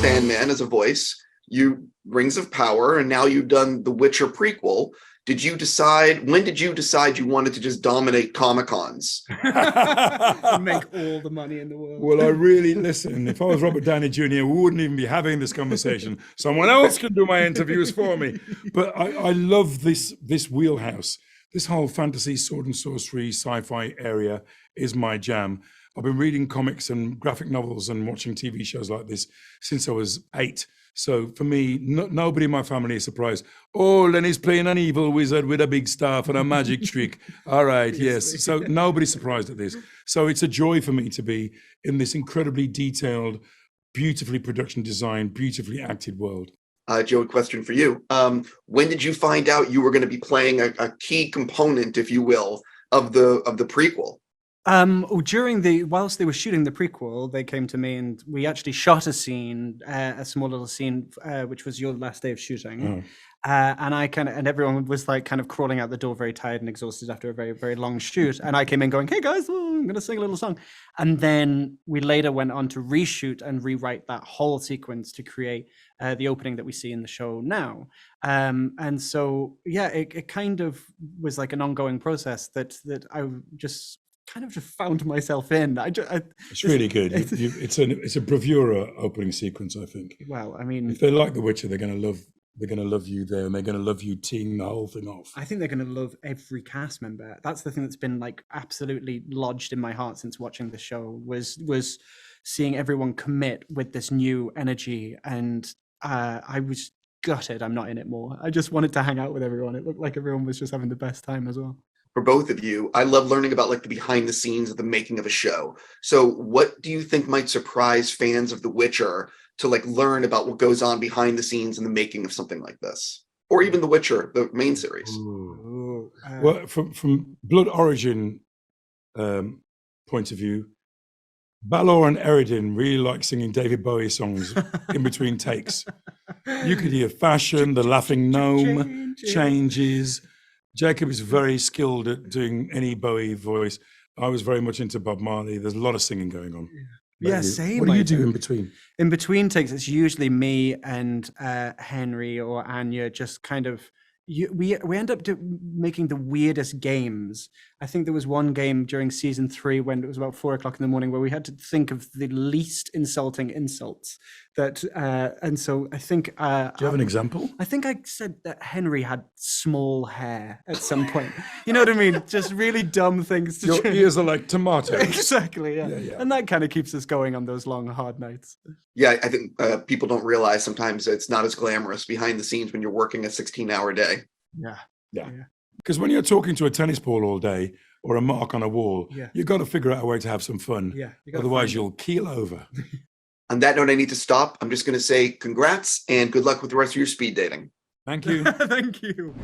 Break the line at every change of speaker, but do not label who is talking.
Sandman as a voice, you Rings of Power, and now you've done the Witcher prequel. When did you decide you wanted to just dominate Comic-Cons?
And make all the money in the world.
Well, listen, if I was Robert Downey Jr., we wouldn't even be having this conversation. Someone else can do my interviews for me. But I love this wheelhouse. This whole fantasy, sword and sorcery, sci-fi area is my jam. I've been reading comics and graphic novels and watching TV shows like this since I was 8. So for me, nobody in my family is surprised. Oh, Lenny's playing an evil wizard with a big staff and a magic trick. All right, yes. So nobody's surprised at this. So it's a joy for me to be in this incredibly detailed, beautifully production designed, beautifully acted world.
Joe, question for you. When did you find out you were going to be playing a key component, if you will, of the prequel?
Whilst they were shooting the prequel, they came to me and we actually shot a scene, a small little scene, which was your last day of shooting. And everyone was like kind of crawling out the door very tired and exhausted after a very, very long shoot. And I came in going, hey guys, I'm going to sing a little song. And then we later went on to reshoot and rewrite that whole sequence to create the opening that we see in the show now. And so, yeah, it kind of was like an ongoing process that I just kind of found myself in.
It's really good. It's a bravura opening sequence, I think.
Well, I mean,
if they like The Witcher, they're going to love you there, and they're going to love you teeing the whole thing off.
I think they're going to love every cast member. That's the thing that's been like absolutely lodged in my heart since watching the show was seeing everyone commit with this new energy, and I was gutted I'm not in it more. I just wanted to hang out with everyone. It looked like everyone was just having the best time as well.
For both of you, I love learning about like the behind the scenes of the making of a show. So what do you think might surprise fans of The Witcher to like learn about what goes on behind the scenes in the making of something like this? Or even The Witcher, the main series?
Well, from Blood Origin point of view, Balor and Eredin really like singing David Bowie songs in between takes. You could hear fashion, the laughing gnome, changes. Jacob is very skilled at doing any Bowie voice. I was very much into Bob Marley. There's a lot of singing going on.
Yeah, same.
What do you do in between?
In between takes, it's usually me and Henry or Anya just kind of, we end up making the weirdest games. I think there was one game during season 3 when it was about 4 o'clock in the morning where we had to think of the least insulting insults. And so I think...
do you have an example?
I think I said that Henry had small hair at some point. You know what I mean? Just really dumb things.
Your ears are like tomatoes.
Exactly, yeah. And that kind of keeps us going on those long, hard nights.
Yeah, I think people don't realize sometimes it's not as glamorous behind the scenes when you're working a 16-hour day.
Yeah. Because when you're talking to a tennis ball all day or a mark on a wall, you've got to figure out a way to have some fun. Otherwise, you'll keel over.
On that note, I need to stop. I'm just going to say congrats and good luck with the rest of your speed dating.
Thank you.
Thank you.